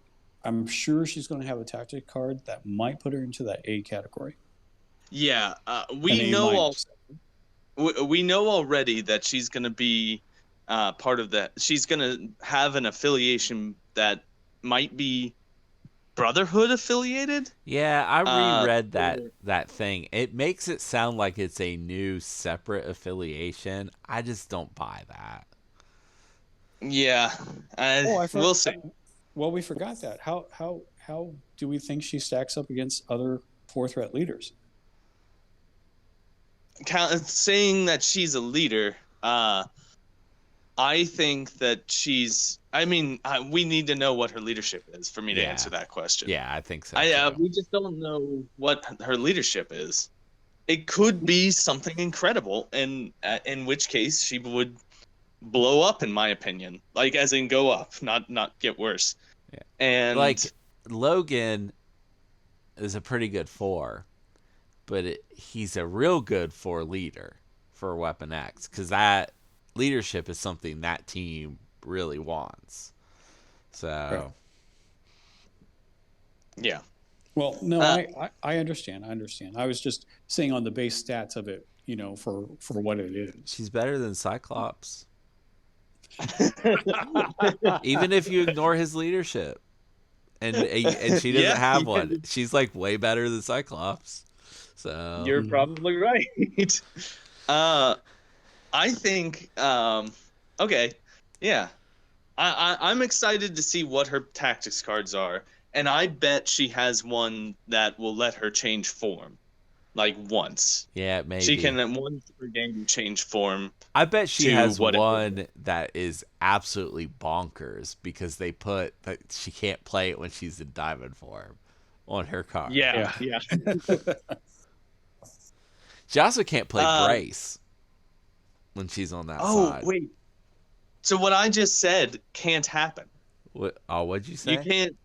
I'm sure she's gonna have a tactic card that might put her into that A category. Yeah, we know already that she's gonna be part of that. She's gonna have an affiliation that might be Brotherhood affiliated. Yeah, I reread that thing. It makes it sound like it's a new separate affiliation. I just don't buy that. Yeah, we'll see. Well, we forgot that. How do we think she stacks up against other 4-threat leaders? Saying that she's a leader, I think that she's. I mean, we need to know what her leadership is for me to answer that question. Yeah, I think so. We just don't know what her leadership is. It could be something incredible, and in which case she would blow up, in my opinion. Like, as in go up, not get worse. Yeah. And like Logan is a pretty good 4, but he's a real good 4 leader for Weapon X, because that leadership is something that team really wants. So, right. Yeah. Well, no, I understand. I was just saying on the base stats of it, for what it is. She's better than Cyclops. Even if you ignore his leadership. And she doesn't have one. She's like way better than Cyclops. So you're probably right. I think okay. Yeah. I'm excited to see what her tactics cards are, and I bet she has one that will let her change form, like once. Yeah, She can maybe. at once per game change form I bet she to has whatever. one that is absolutely bonkers because they put that she can't play it when she's in diamond form on her card. Yeah, Yeah. yeah. She also can't play Uh, brace when she's on that oh side. wait. So what I just said can't happen. What'd you You say? can't.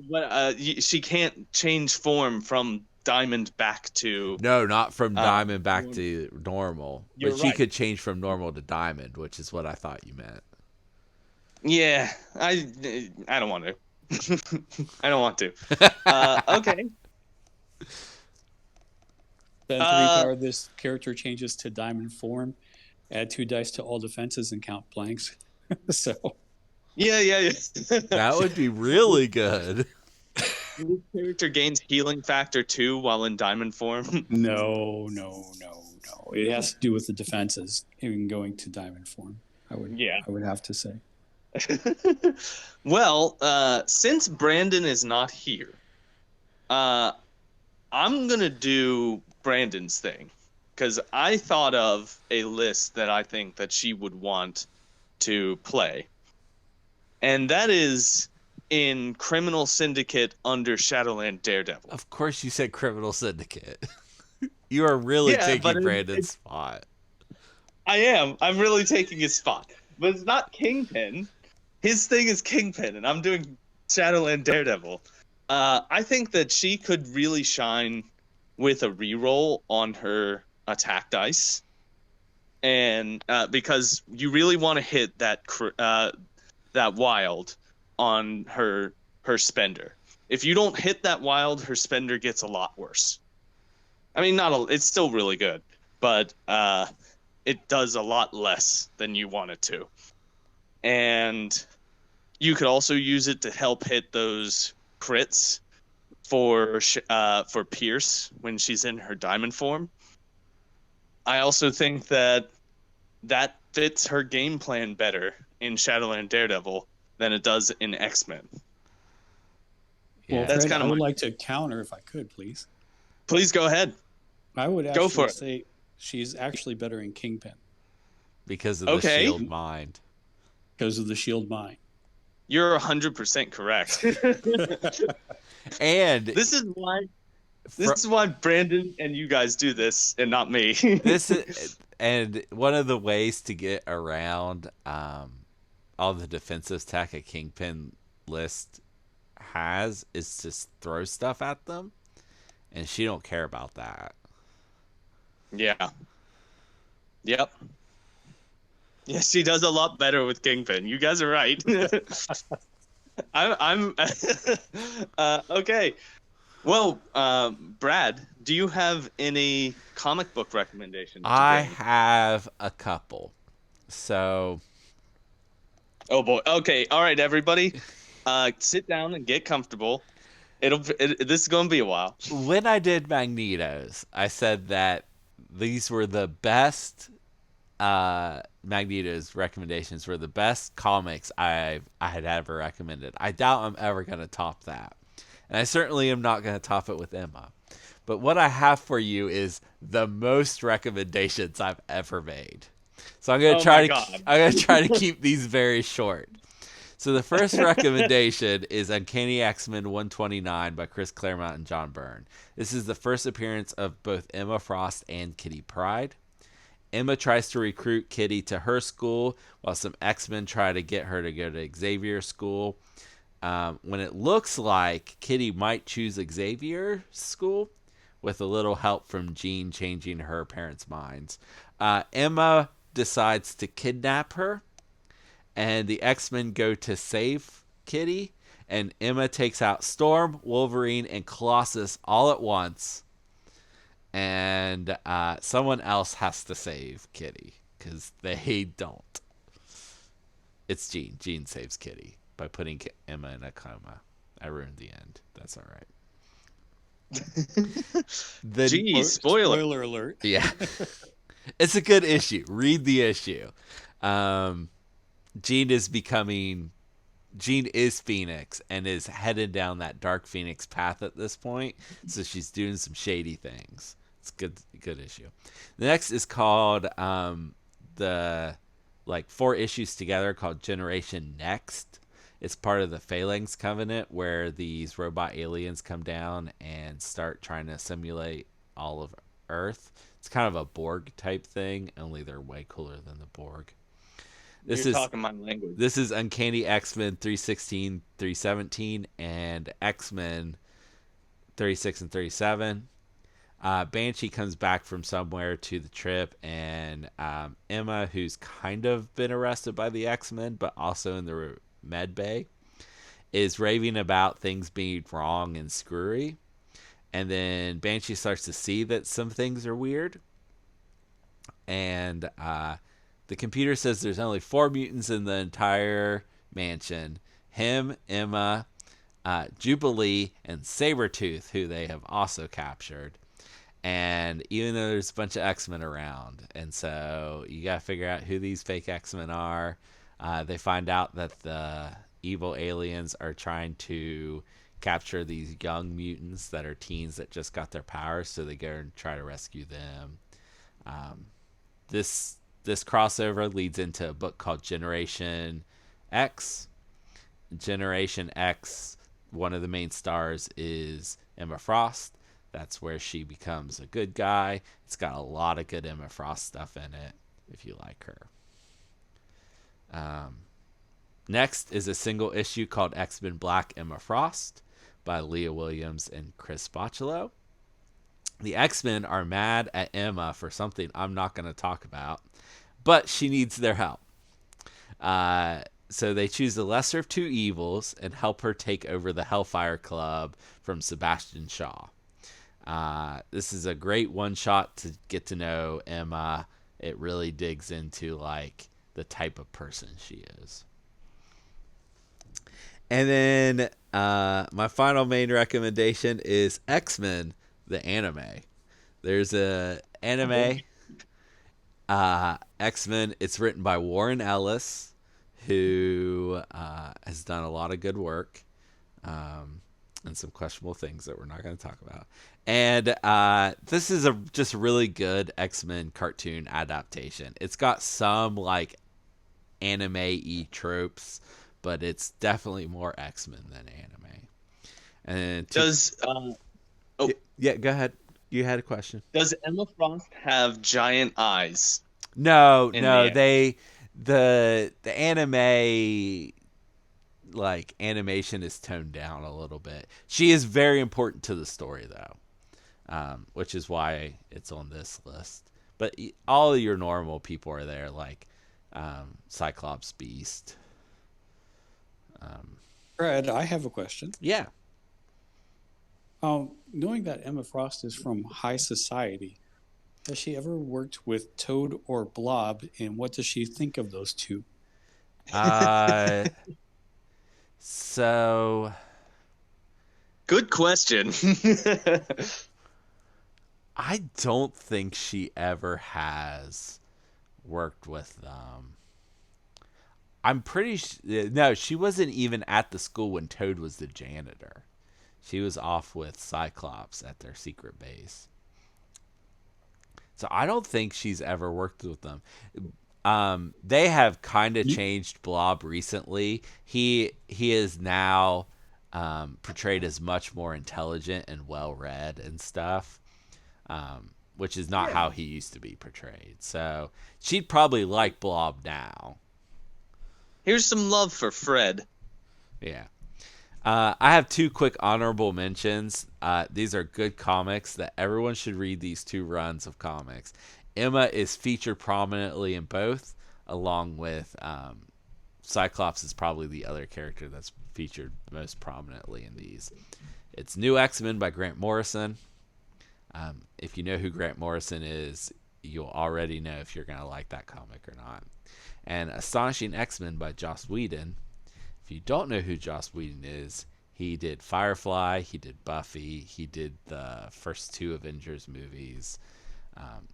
What? She can't change form from diamond back to. No, not from Uh, diamond back normal. to normal, but You're she right. could change from normal to diamond, which is what I thought you meant. Yeah, I don't want to. I don't want to. Okay. Then 3 Uh, power, this character changes to diamond form. Add 2 dice to all defenses and count blanks. So yeah. That would be really good. This character gains healing factor 2 while in diamond form. no. It has to do with the defenses in going to diamond form. Yeah. I would have to say. Well, since Brandon is not here, I'm gonna do Brandon's thing because I thought of a list that I think that she would want to play, and that is in Criminal Syndicate under Shadowland Daredevil. Of course, you said Criminal Syndicate. You are really Yeah, but taking Brandon's spot. I am. I'm really taking his spot, but it's not Kingpin. His thing is Kingpin, and I'm doing Shadowland Daredevil. I think that she could really shine with a reroll on her attack dice, and because you really want to hit that wild on her spender. If you don't hit that wild, her spender gets a lot worse. I mean, it's still really good, but it does a lot less than you want it to. And you could also use it to help hit those crits for Pierce when she's in her diamond form. I also think that fits her game plan better in Shadowland Daredevil than it does in X-Men. Yeah. Well, That's Fred, kind I of would my. like to counter if I could, please. Please go ahead. I would Go for actually it. say she's actually better in Kingpin Because of the Okay. shield mind. because of the shield mine. You're 100% correct. And This is why Brandon and you guys do this and not me. this is, and one of the ways to get around all the defensive tech a Kingpin list has is to throw stuff at them, and she don't care about that. Yeah. Yep. Yeah, she does a lot better with Kingpin. You guys are right. I'm okay. Well, Brad, do you have any comic book recommendations to I bring? have a couple. So Oh boy. Okay. All right, everybody. Sit down and get comfortable. This is going to be a while. when I did Magnetos, I said that these were the best Magneto's recommendations were the best comics I had ever recommended. I doubt I'm ever going to top that. And I certainly am not going to top it with Emma. But what I have for you is the most recommendations I've ever made. So I'm going to Oh my try to God. I'm going to try to keep these very short. So the first recommendation is Uncanny X-Men 129 by Chris Claremont and John Byrne. This is the first appearance of both Emma Frost and Kitty Pryde. Emma tries to recruit Kitty to her school, while some X-Men try to get her to go to Xavier's school. When it looks like Kitty might choose Xavier's school, with a little help from Jean changing her parents' minds, Emma decides to kidnap her, and the X-Men go to save Kitty, and Emma takes out Storm, Wolverine, and Colossus all at once. And someone else has to save Kitty because they don't. It's Jean. Jean saves Kitty by putting Emma in a coma. I ruined the end. That's all right. Gee, spoiler. Spoiler alert. Yeah. It's a good issue. Read the issue. Jean is becoming Jean is Phoenix and is headed down that Dark Phoenix path at this point, so she's doing some shady things. It's good issue. The next is called the like 4 issues together called Generation Next. It's part of the Phalanx Covenant, where these robot aliens come down and start trying to simulate all of Earth. It's kind of a Borg type thing, only they're way cooler than the Borg. This You're is talking my language. this is Uncanny X-Men 316, 317, and X-Men 36 and 37. Banshee comes back from somewhere to the trip, and Emma, who's kind of been arrested by the X-Men, but also in the med bay, is raving about things being wrong and screwy. And then Banshee starts to see that some things are weird. And the computer says there's only 4 mutants in the entire mansion. Him, Emma, Jubilee, and Sabretooth, who they have also captured. And even though there's a bunch of X-Men around, and so you got to figure out who these fake X-Men are. They find out that the evil aliens are trying to capture these young mutants that are teens that just got their powers, so they go and try to rescue them. This crossover leads into a book called Generation X. Generation X, one of the main stars is Emma Frost. That's where she becomes a good guy. It's got a lot of good Emma Frost stuff in it, if you like her. Next is a single issue called X-Men Black Emma Frost by Leah Williams and Chris Bocciolo. The X-Men are mad at Emma for something I'm not going to talk about, but she needs their help. So they choose the lesser of 2 evils and help her take over the Hellfire Club from Sebastian Shaw. This is a great one-shot to get to know Emma. It really digs into like the type of person she is. And then my final main recommendation is X-Men, the anime. There's a anime, X-Men. It's written by Warren Ellis, who has done a lot of good work and some questionable things that we're not going to talk about. And this is just really good X-Men cartoon adaptation. It's got some like anime-y tropes, but it's definitely more X-Men than anime. And yeah, go ahead. You had a question. Does Emma Frost have giant eyes? No, The the anime like animation is toned down a little bit. She is very important to the story though, which is why it's on this list. But all of your normal people are there, like Cyclops, Beast. Fred, I have a question. Yeah. Knowing that Emma Frost is from high society, has she ever worked with Toad or Blob, and what does she think of those two? So good question. I don't think she ever has worked with them. I'm pretty no, she wasn't even at the school when Toad was the janitor. She was off with Cyclops at their secret base. So I don't think she's ever worked with them. They have kind of changed Blob recently. He is now portrayed as much more intelligent and well-read and stuff, which is not how he used to be portrayed. So she'd probably like Blob now. Here's some love for Fred. Yeah. I have 2 quick honorable mentions. These are good comics that everyone should read. These 2 runs of comics. Emma is featured prominently in both, along with Cyclops is probably the other character that's featured most prominently in these. It's New X-Men by Grant Morrison. If you know who Grant Morrison is, you'll already know if you're going to like that comic or not. And Astonishing X-Men by Joss Whedon. If you don't know who Joss Whedon is, he did Firefly, he did Buffy, he did the first 2 Avengers movies.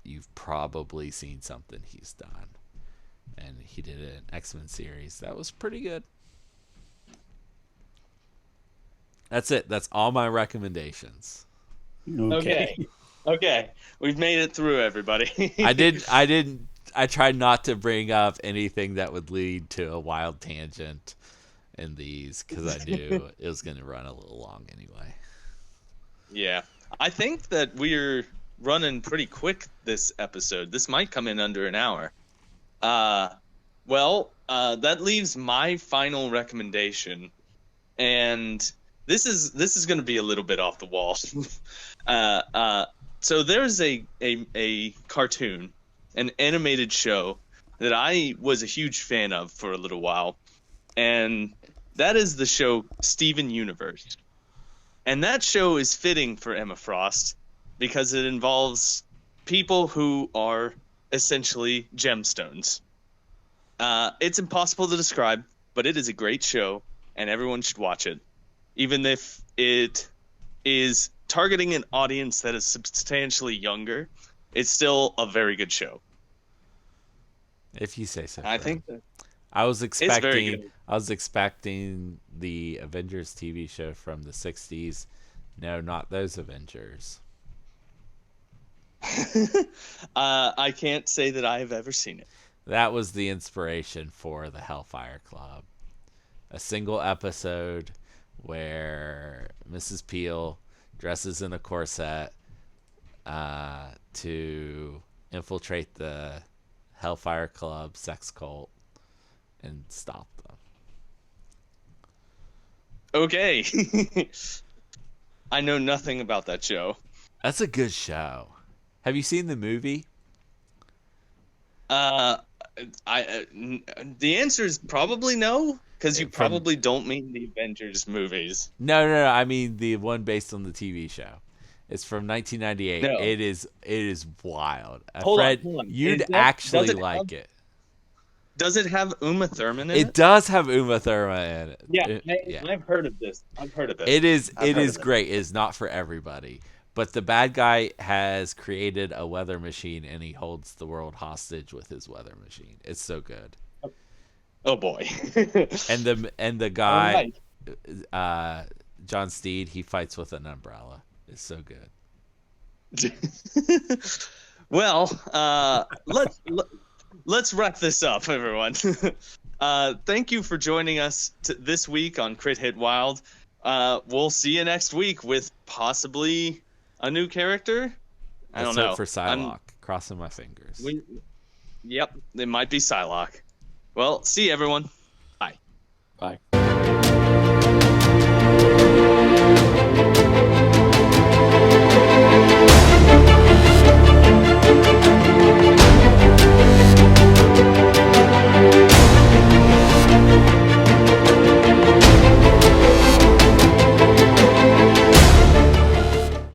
You've probably seen something he's done. And he did an X-Men series that was pretty good. That's it. That's all my recommendations. Okay. We've made it through, everybody. I tried not to bring up anything that would lead to a wild tangent in these because I knew it was going to run a little long anyway. Yeah. I think that we're running pretty quick this episode. This might come in under an hour. That leaves my final recommendation. And this is going to be a little bit off the wall. So there's a cartoon, an animated show that I was a huge fan of for a little while, and that is the show Steven Universe. And that show is fitting for Emma Frost because it involves people who are essentially gemstones. It's impossible to describe, but it is a great show, and everyone should watch it. Even if it is targeting an audience that is substantially younger, it's still a very good show. If you say so. I think that I was it's very expecting good. I was expecting the Avengers TV show from the 60s. No, not those Avengers. I can't say that I have ever seen it. That was the inspiration for the Hellfire Club. A single episode where Mrs. Peel dresses in a corset to infiltrate the Hellfire Club sex cult and stop them. Okay. I know nothing about that show. That's a good show. Have you seen the movie? The answer is probably no, because you probably don't mean the Avengers movies. No. I mean the one based on the TV show. It's from 1998. No. It is wild. Hold Fred, on. you'd Does actually it like it. Does it have Uma Thurman in It it? does have Uma Thurman in it. Yeah, I've heard of this. It is I've heard of it. great. It is not for everybody. But the bad guy has created a weather machine and he holds the world hostage with his weather machine. It's so good. Oh boy. And the guy All John Steed, he fights with an umbrella. It's so good. Well, let's wrap this up, everyone. Thank you for joining us this week on Crit Hit Wild. We'll see you next week with possibly a new character. I don't know. Hope for Psylocke. Crossing my fingers. Yep, it might be Psylocke. Well, see you, everyone. Bye. Bye.